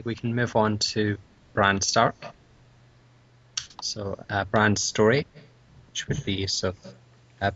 we can move on to Bran Stark. So Bran's story, which would be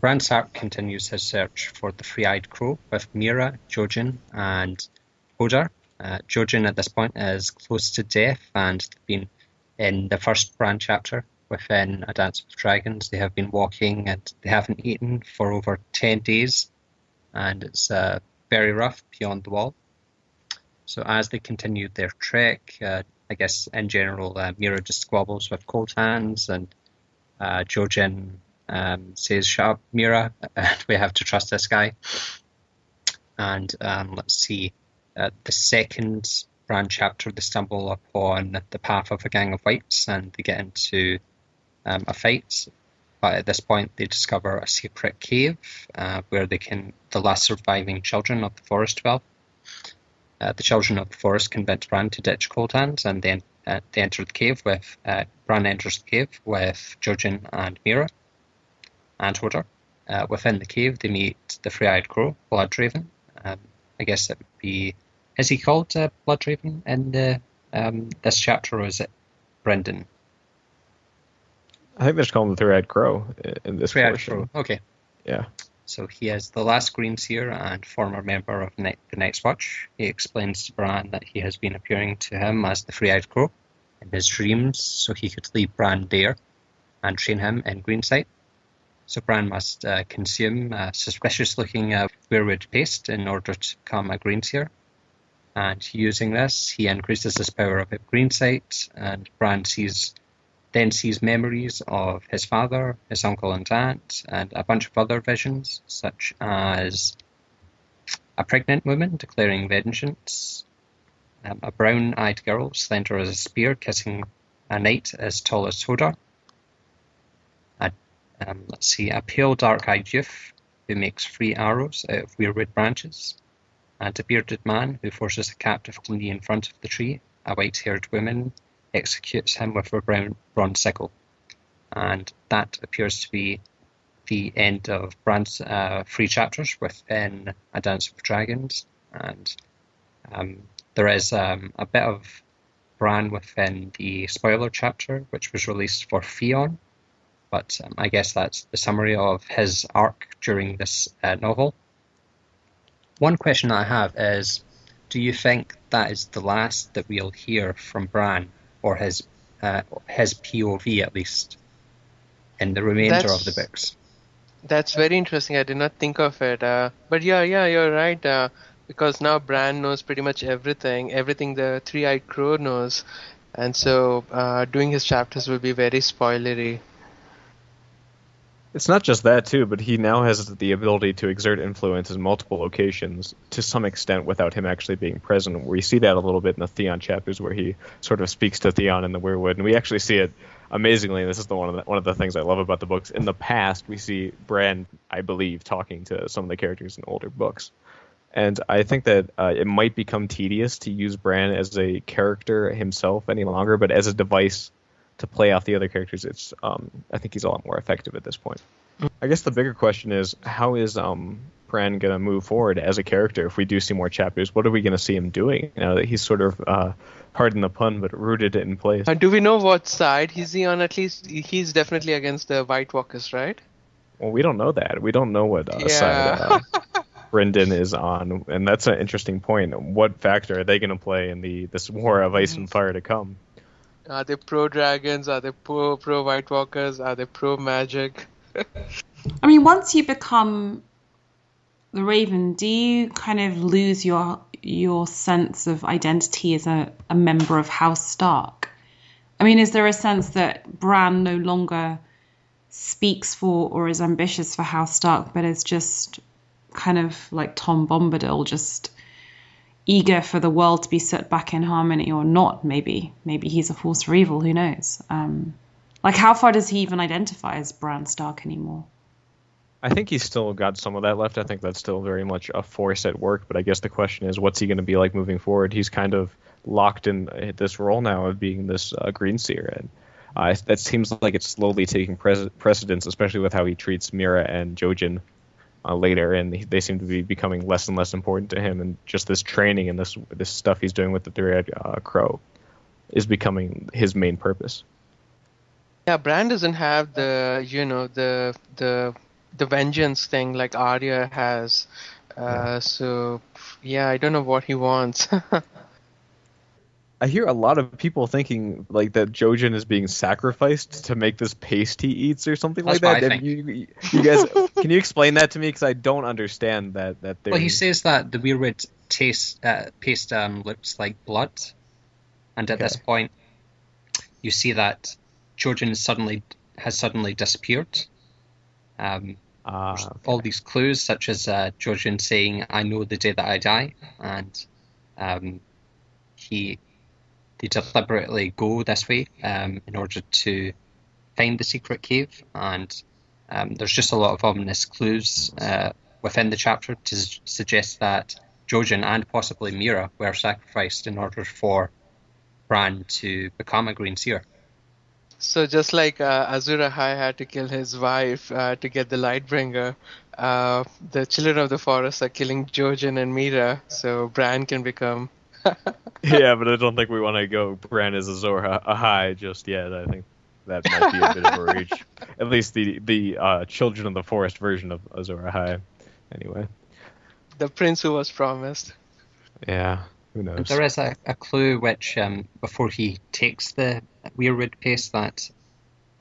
Bran Stark continues his search for the three-eyed crow with Mira, Jojen, and Hodor. Jojen at this point is close to death and been in the first Bran chapter within A Dance with Dragons. They have been walking and they haven't eaten for over 10 days, and it's very rough beyond the wall. So as they continue their trek, I guess in general, Mira just squabbles with cold hands, and Jojen says, "Shut up, Mira, we have to trust this guy." And let's see, the second Bran chapter, they stumble upon the path of a gang of wights, and they get into a fight. But at this point, they discover a secret cave where the last surviving children of the forest dwell. The children of the forest convince Bran to ditch cold hands, and then they enter the cave with Bran enters the cave with Jojen and Mira and Hodor. Within the cave, they meet the three-eyed crow, Bloodraven. I guess it would be... Is he called Bloodraven in this chapter, or is it Brendan? I think they just call him the three-eyed crow in this portion. Crow. Okay. Yeah. So he is the last Greenseer and former member of the Night's Watch. He explains to Bran that he has been appearing to him as the three-eyed crow in his dreams, so he could lead Bran there and train him in Greensight. So Bran must consume suspicious-looking weirwood paste in order to become a Greenseer. And using this, he increases his power of Greensight, and Bran then sees memories of his father, his uncle and aunt, and a bunch of other visions, such as a pregnant woman declaring vengeance, a brown-eyed girl, slender as a spear, kissing a knight as tall as Hodor, a pale dark-eyed youth who makes 3 arrows out of weirwood branches, and a bearded man who forces a captive to kneel in front of the tree. A white-haired woman executes him with a bronze sickle. And that appears to be the end of Bran's 3 chapters within A Dance with Dragons. And there is a bit of Bran within the spoiler chapter, which was released for Theon. But I guess that's the summary of his arc during this novel. One question I have is, do you think that is the last that we'll hear from Bran, or his POV at least, in the remainder of the books? That's very interesting. I did not think of it. But yeah, you're right. Because now Bran knows pretty much everything the three-eyed crow knows. And so doing his chapters will be very spoilery. It's not just that, too, but he now has the ability to exert influence in multiple locations to some extent without him actually being present. We see that a little bit in the Theon chapters where he sort of speaks to Theon in the Weirwood, and we actually see it amazingly, and this is one of the things I love about the books. In the past, we see Bran, I believe, talking to some of the characters in older books. And I think that it might become tedious to use Bran as a character himself any longer, but as a device to play off the other characters, it's I think he's a lot more effective at this point. I guess the bigger question is, how is Bran going to move forward as a character if we do see more chapters? What are we going to see him doing now that he's sort of, pardon the pun, but rooted in place? Do we know what side he's on? At least he's definitely against the White Walkers, right? Well, we don't know that. We don't know what side Brendan is on, and that's an interesting point. What factor are they going to play in this war of ice and fire to come? Are they pro-dragons? Are they pro-White Walkers? Are they pro-magic? I mean, once you become the Raven, do you kind of lose your sense of identity as a member of House Stark? I mean, is there a sense that Bran no longer speaks for or is ambitious for House Stark, but is just kind of like Tom Bombadil, just eager for the world to be set back in harmony, or not? Maybe he's a force for evil, who knows? Like, how far does he even identify as Bran Stark anymore? I think he's still got some of that left. I think that's still very much a force at work, but I guess the question is, what's he going to be like moving forward? He's kind of locked in this role now of being this Greenseer, and that seems like it's slowly taking precedence, especially with how he treats Mira and Jojen later, and they seem to be becoming less and less important to him, and just this training and this stuff he's doing with the three-eyed crow is becoming his main purpose. Yeah, Bran doesn't have the vengeance thing like Arya has. So yeah, I don't know what he wants. I hear a lot of people thinking like that Jojen is being sacrificed to make this paste he eats or something That's like that. what I think. You guys, can you explain that to me? Because I don't understand that theory. Well, he says that the weirwood paste looks like blood, and at this point, you see that Jojen has suddenly disappeared. All these clues, such as Jojen saying, "I know the day that I die," and they deliberately go this way in order to find the secret cave, and there's just a lot of ominous clues within the chapter to suggest that Jojen and possibly Mira were sacrificed in order for Bran to become a Green Seer. So just like Azor Ahai had to kill his wife to get the Lightbringer, the children of the forest are killing Jojen and Mira, so Bran can become... Yeah, but I don't think we want to go Bran as Azor Ahai just yet. I think that might be a bit of a reach. At least the Children of the Forest version of Azor Ahai. Anyway. The prince who was promised. Yeah, who knows? There is a clue which, before he takes the weirwood paste, that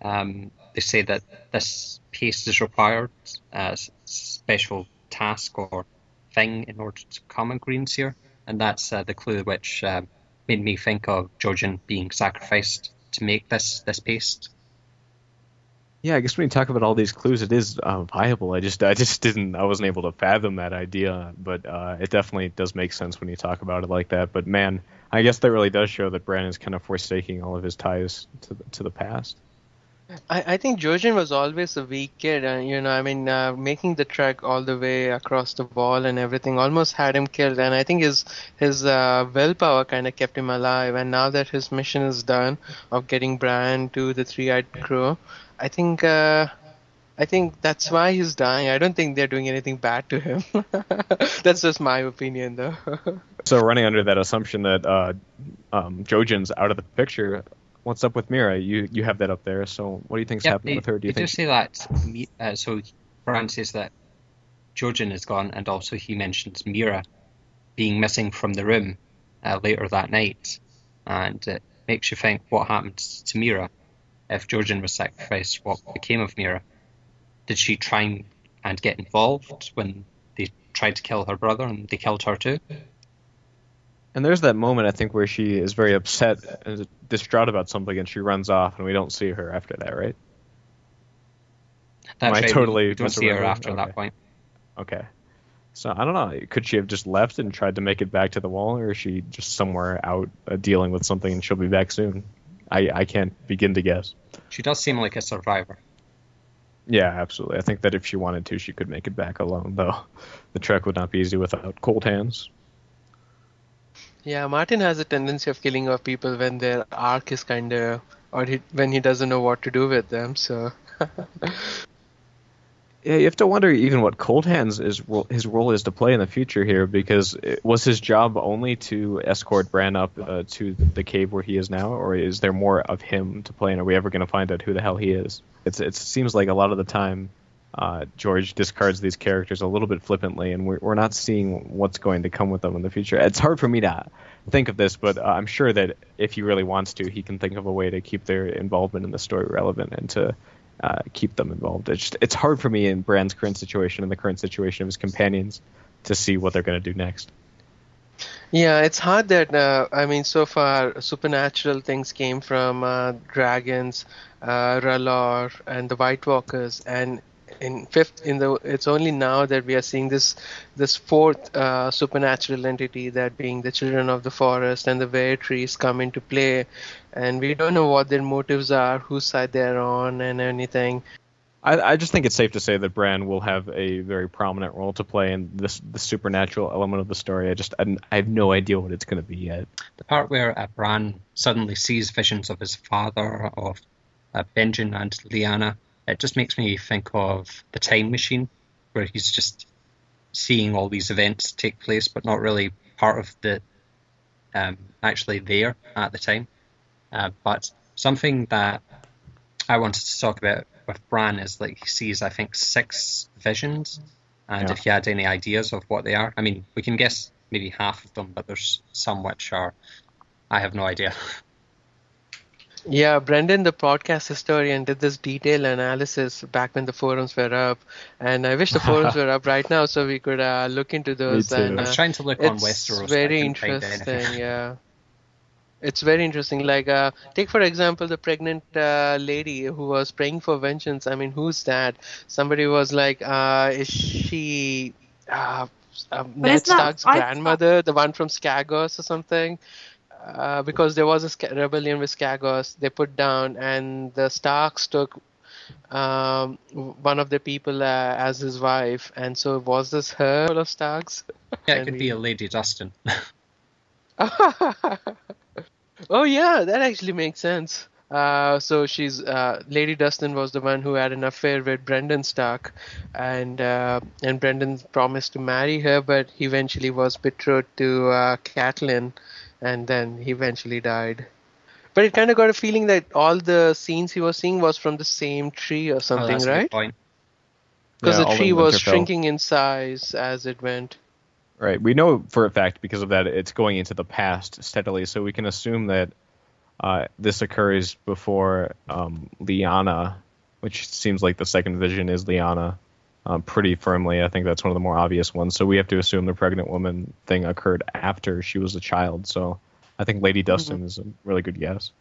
they say that this paste is required as a special task or thing in order to become a Green Seer. And that's the clue which made me think of Jojen being sacrificed to make this paste. Yeah, I guess when you talk about all these clues, it is viable. I wasn't able to fathom that idea, but it definitely does make sense when you talk about it like that. But man, I guess that really does show that Bran is kind of forsaking all of his ties to the past. I think Jojen was always a weak kid, and making the trek all the way across the wall and everything almost had him killed. And I think his willpower kind of kept him alive. And now that his mission is done of getting Bran to the three-eyed crow, I think that's why he's dying. I don't think they're doing anything bad to him. That's just my opinion, though. So running under that assumption that Jojen's out of the picture. What's up with Mira? You have that up there. So what do you think's happening with her? Do you think? They do say that. So Bran says that Jojen is gone, and also he mentions Mira being missing from the room later that night, and it makes you think what happened to Mira. If Jojen was sacrificed, what became of Mira? Did she try and get involved when they tried to kill her brother and they killed her too? And there's that moment, I think, where she is very upset and distraught about something, and she runs off, and we don't see her after that, right? That's right. Totally we don't see her after that point. Okay. So, I don't know. Could she have just left and tried to make it back to the wall, or is she just somewhere out dealing with something and she'll be back soon? I can't begin to guess. She does seem like a survivor. Yeah, absolutely. I think that if she wanted to, she could make it back alone, though. The trek would not be easy without cold hands. Yeah, Martin has a tendency of killing off people when their arc is when he doesn't know what to do with them, so... Yeah, you have to wonder even what Cold Hands his role is to play in the future here, because was his job only to escort Bran up to the cave where he is now, or is there more of him to play, and are we ever going to find out who the hell he is? It seems like a lot of the time George discards these characters a little bit flippantly, and we're not seeing what's going to come with them in the future. It's hard for me to think of this, but I'm sure that if he really wants to, he can think of a way to keep their involvement in the story relevant and to keep them involved. It's hard for me in Bran's current situation and the current situation of his companions to see what they're going to do next. Yeah, it's hard that, so far supernatural things came from dragons, R'hllor, and the White Walkers, and it's only now that we are seeing this fourth supernatural entity, that being the Children of the Forest and the Were Trees, come into play, and we don't know what their motives are, whose side they're on, and anything. I just think it's safe to say that Bran will have a very prominent role to play in the supernatural element of the story. I have no idea what it's going to be yet. The part where Bran suddenly sees visions of his father, of Benjen and Lyanna, it just makes me think of The Time Machine, where he's just seeing all these events take place, but not really part of the actually there at the time. But something that I wanted to talk about with Bran is like he sees, I think, 6 visions, and Yeah. if you had any ideas of what they are, I mean, we can guess maybe half of them, but there's some which are I have no idea. Yeah, Brendan, the podcast historian, did this detailed analysis back when the forums were up, and I wish the forums were up right now so we could look into those. too. And I was trying to look on it's Westeros, but I very couldn't find anything. interesting. Yeah, it's very interesting. Like, take for example the pregnant lady who was praying for vengeance. I mean, who's that? Somebody was like, is she Ned isn't that Stark's I- grandmother, the one from Skagos or something? Because there was a rebellion with Skagos, they put down, and the Starks took one of the people as his wife. And so, was this her, of Starks? Yeah, it could be a Lady Dustin. Oh yeah, that actually makes sense. So she's Lady Dustin was the one who had an affair with Brendan Stark, and Brendan promised to marry her, but he eventually was betrothed to Catelyn, and then he eventually died. But it kind of got a feeling that all the scenes he was seeing was from the same tree or Oh, something, that's a good right? point. Because Yeah, the all tree in was Winterfell. shrinking in size as it went. Right. We know for a fact because of that it's going into the past steadily, so we can assume that this occurs before Lyanna, which seems like the second vision is Lyanna, pretty firmly. I think that's one of the more obvious ones. So we have to assume the pregnant woman thing occurred after she was a child. So I think Lady Dustin is a really good guess.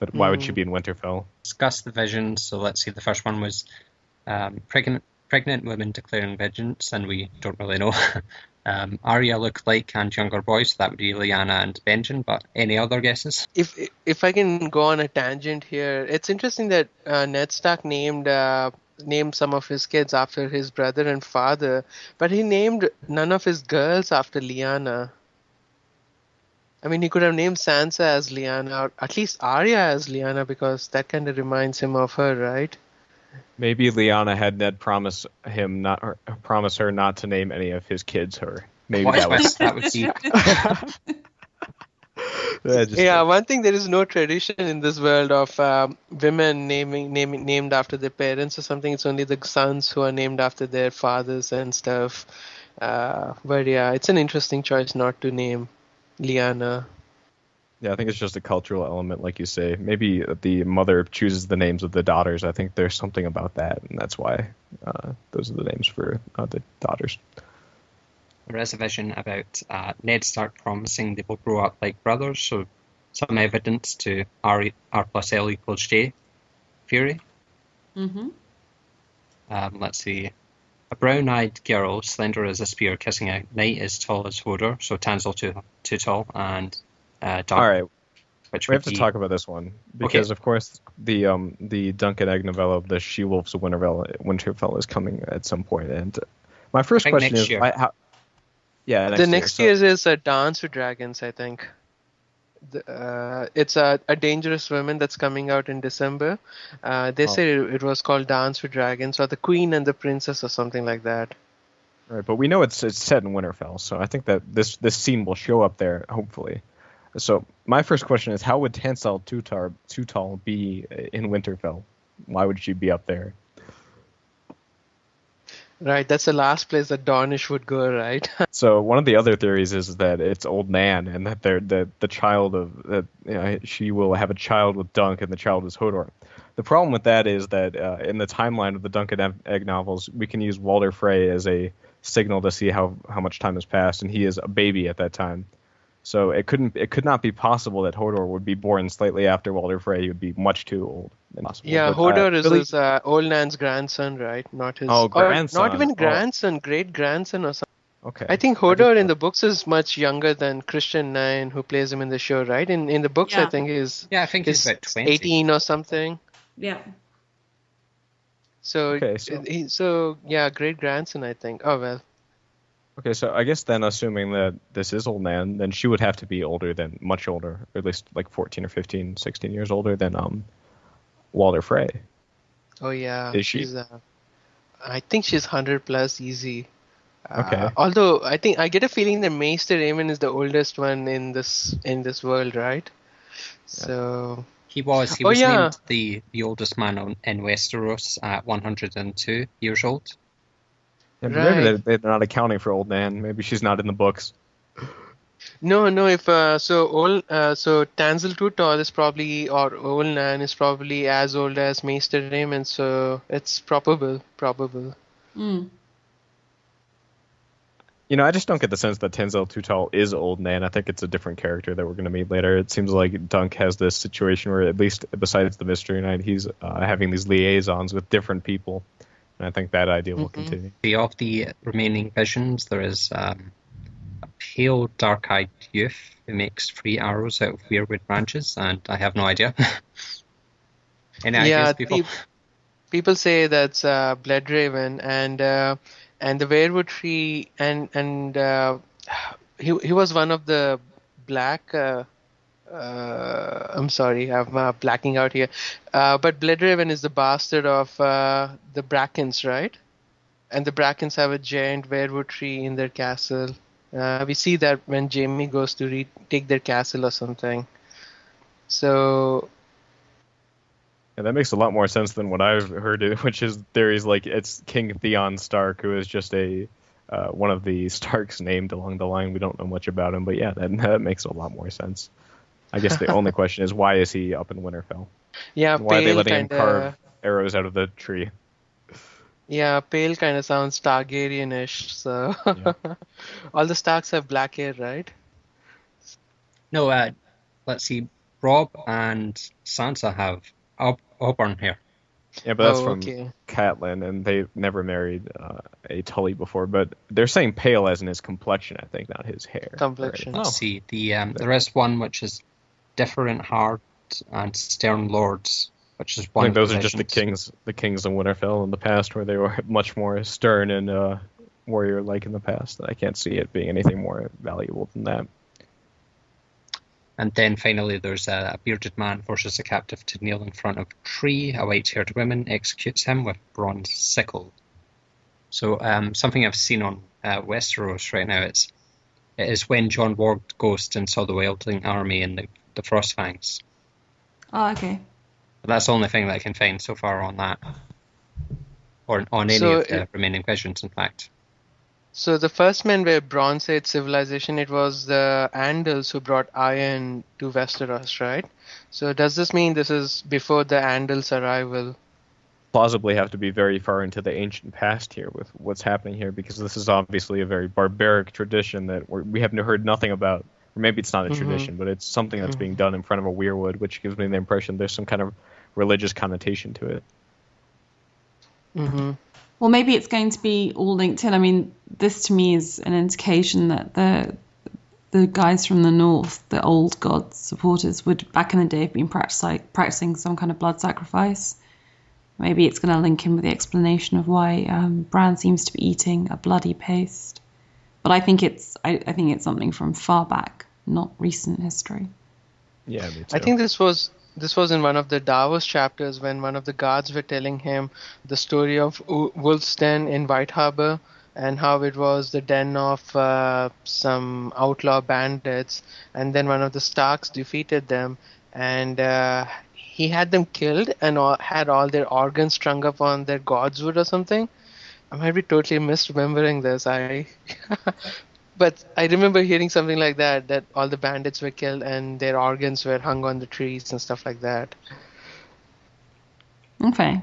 But why would she be in Winterfell? Discuss the visions. So let's see. The first one was pregnant women declaring vengeance, and we don't really know. Arya look like and younger boys, so that would be Lyanna and Benjen. But any other guesses? If I can go on a tangent here, it's interesting that Ned Stark named some of his kids after his brother and father, but he named none of his girls after Lyanna. I mean, he could have named Sansa as Lyanna, or at least Arya as Lyanna, because that kind of reminds him of her, right? Maybe Lyanna had Ned promise her not to name any of his kids her. Maybe What that was twist that would be. Yeah, one thing, there is no tradition in this world of women named after their parents or something. It's only the sons who are named after their fathers and stuff. But yeah, it's an interesting choice not to name Lyanna. Yeah, I think it's just a cultural element, like you say. Maybe the mother chooses the names of the daughters. I think there's something about that, and that's why those are the names for the daughters. There is a vision about Ned Stark promising they will grow up like brothers, so some evidence to R plus L equals J theory. Mm-hmm. Let's see. A brown-eyed girl, slender as a spear, kissing a knight as tall as Hodor, so Tansel too tall, and Dunk, All right, which we would have to be... talk about this one because, of course, the Duncan Egg novella, the She-Wolves of Winterfell, is coming at some point. And my first think question next is, year. The next year is a Dance with Dragons, I think. It's a Dangerous Women that's coming out in December. They say it was called Dance with Dragons, or The Queen and the Princess, or something like that. Right, but we know it's set in Winterfell, so I think that this scene will show up there, hopefully. So my first question is, how would Tansel Too-Tall be in Winterfell? Why would she be up there? Right, that's the last place that Dornish would go, right? So one of the other theories is that it's Old Nan, and that the child of that she will have a child with Dunk, and the child is Hodor. The problem with that is that in the timeline of the Duncan Egg novels, we can use Walder Frey as a signal to see how much time has passed, and he is a baby at that time. So it could not be possible that Hodor would be born slightly after Walder Frey. He would be much too old. Impossible. Yeah, But, Hodor is Billy- his Old Nan's grandson, right? Not his. Oh, grandson. Not even Oh. grandson, great grandson or something. Okay. I think Hodor in the books is much younger than Christian Nine, who plays him in the show, right? In the books, I Yeah. think he's Yeah, I think he's about 20. 18 or something. Yeah. So, Okay, so yeah, great grandson, I think. Oh well. Okay, so I guess then, assuming that this is Old Nan, then she would have to be much older, or at least like 14 or 15, 16 years older than Walder Frey. Oh yeah. Is she? She's, I think she's 100 plus easy. Okay. Although I think I get a feeling that Maester Aemon is the oldest one in this world, right? So. He was Oh yeah. named the oldest man in Westeros at 102 years old. Yeah, but Right. maybe they're not accounting for old Nan. Maybe she's not in the books. No. If so Tanzil Too Tall is probably, or Old Nan is probably as old as Maester Aemon, so it's probable. Mm. I just don't get the sense that Tenzel Too Tall is old Nan. I think it's a different character that we're going to meet later. It seems like Dunk has this situation where, at least besides the Mystery Knight, he's having these liaisons with different people. And I think that idea will continue. Of the remaining visions, there is a pale, dark-eyed youth who makes 3 arrows out of weirwood branches, and I have no idea. Any ideas, people? People say that's Bloodraven, and the weirwood tree, and he was one of the black. I'm sorry, I'm blacking out here. But Bloodraven is the bastard of the Brackens, right? And the Brackens have a giant weirwood tree in their castle. We see that when Jaime goes to take their castle or something. So. Yeah, that makes a lot more sense than what I've heard, which is theories like it's King Theon Stark, who is just one of the Starks named along the line. We don't know much about him, but yeah, that makes a lot more sense. I guess the only question is, why is he up in Winterfell? Yeah, why are they letting him kinda, carve arrows out of the tree? Yeah, pale kind of sounds Targaryen-ish. So all the Starks have black hair, right? No, let's see. Rob and Sansa have auburn hair. Yeah, but that's from Catelyn, and they never married a Tully before. But they're saying pale as in his complexion, I think, not his hair. Complexion. Right? Let's see. There is one which is different heart and stern lords, which is one. I think those are just the kings of Winterfell in the past, where they were much more stern and warrior-like in the past. I can't see it being anything more valuable than that. And then finally, there's a bearded man forces a captive to kneel in front of a tree. A white-haired woman executes him with bronze sickle. So something I've seen on Westeros right now, it is when Jon walked Ghost and saw the wildling army in the Frostfangs. Oh, okay. But that's the only thing that I can find so far on that. Or on any of the remaining visions, in fact. So the first men were Bronze Age civilization. It was the Andals who brought iron to Westeros, right? So does this mean this is before the Andals' arrival? Plausibly have to be very far into the ancient past here with what's happening here, because this is obviously a very barbaric tradition that we have heard nothing about. Or maybe it's not a tradition, but it's something that's being done in front of a weirwood, which gives me the impression there's some kind of religious connotation to it. Mm-hmm. Well, maybe it's going to be all linked in. I mean, this to me is an indication that the guys from the north, the old god supporters, would back in the day have been practicing some kind of blood sacrifice. Maybe it's going to link in with the explanation of why Bran seems to be eating a bloody paste. But I think it's something from far back, not recent history. Yeah, me too. I think this was in one of the Davos chapters when one of the guards were telling him the story of Wolf's Den in White Harbor and how it was the den of some outlaw bandits, and then one of the Starks defeated them, and he had them killed and had all their organs strung up on their god's wood or something. I might be totally misremembering this. But I remember hearing something like that all the bandits were killed and their organs were hung on the trees and stuff like that. Okay.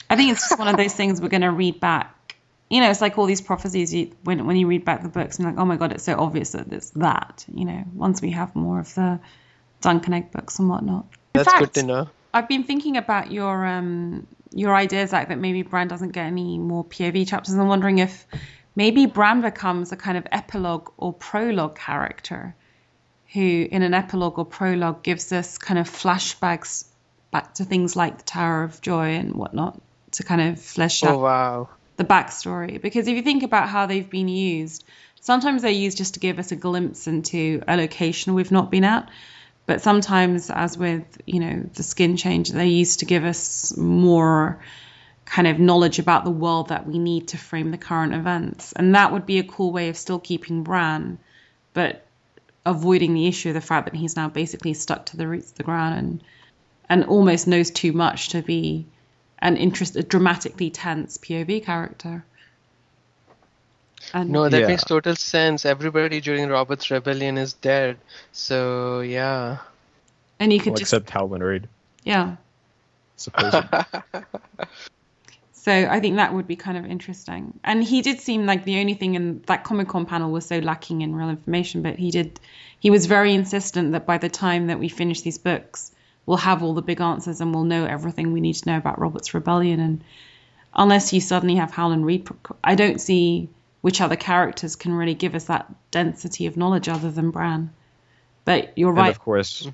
I think it's just one of those things we're going to read back. You know, it's like all these prophecies, when you read back the books, and you're like, oh my God, it's so obvious that it's that, once we have more of the Duncan Egg books and whatnot. That's good to know. I've been thinking about your ideas, Zach, that maybe Bran doesn't get any more POV chapters, and I'm wondering if maybe Bran becomes a kind of epilogue or prologue character who, in an epilogue or prologue, gives us kind of flashbacks back to things like the Tower of Joy and whatnot to kind of flesh out the backstory. Because if you think about how they've been used, sometimes they're used just to give us a glimpse into a location we've not been at. But sometimes, as with, the skin change, they used to give us more kind of knowledge about the world that we need to frame the current events. And that would be a cool way of still keeping Bran, but avoiding the issue of the fact that he's now basically stuck to the roots of the ground and almost knows too much to be a dramatically tense POV character. And No, that makes total sense. Everybody during Robert's rebellion is dead. So, yeah. And you could except Howland Reed. Yeah. Supposedly. So I think that would be kind of interesting. And he did seem like the only thing in that Comic-Con panel was so lacking in real information, but he was very insistent that by the time that we finish these books, we'll have all the big answers and we'll know everything we need to know about Robert's Rebellion. And unless you suddenly have Howland Reed, I don't see which other characters can really give us that density of knowledge other than Bran. But you're right. And of course,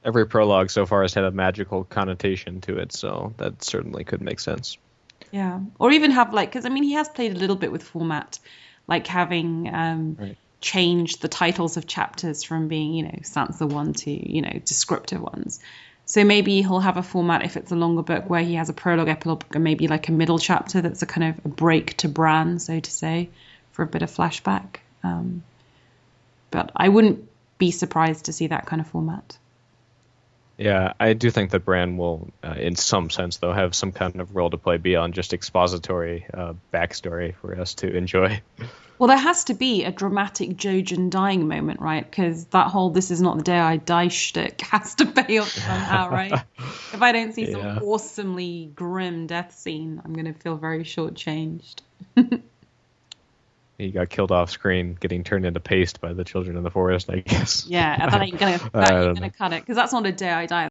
every prologue so far has had a magical connotation to it, so that certainly could make sense. Yeah, or even have because he has played a little bit with format, like having changed the titles of chapters from being, Sansa 1 to, descriptive ones. So maybe he'll have a format if it's a longer book where he has a prologue, epilogue, and maybe like a middle chapter that's a kind of a break to Bran, so to say, for a bit of flashback. But I wouldn't be surprised to see that kind of format. Yeah, I do think that Bran will, in some sense, though, have some kind of role to play beyond just expository backstory for us to enjoy. Well, there has to be a dramatic Jojen dying moment, right? Because that whole "this is not the day I die" shtick has to pay off somehow, right? If I don't see some awesomely grim death scene, I'm going to feel very shortchanged. He got killed off screen, getting turned into paste by the children in the forest, I guess. Yeah, I thought you're going to cut it, because that's not a day I die.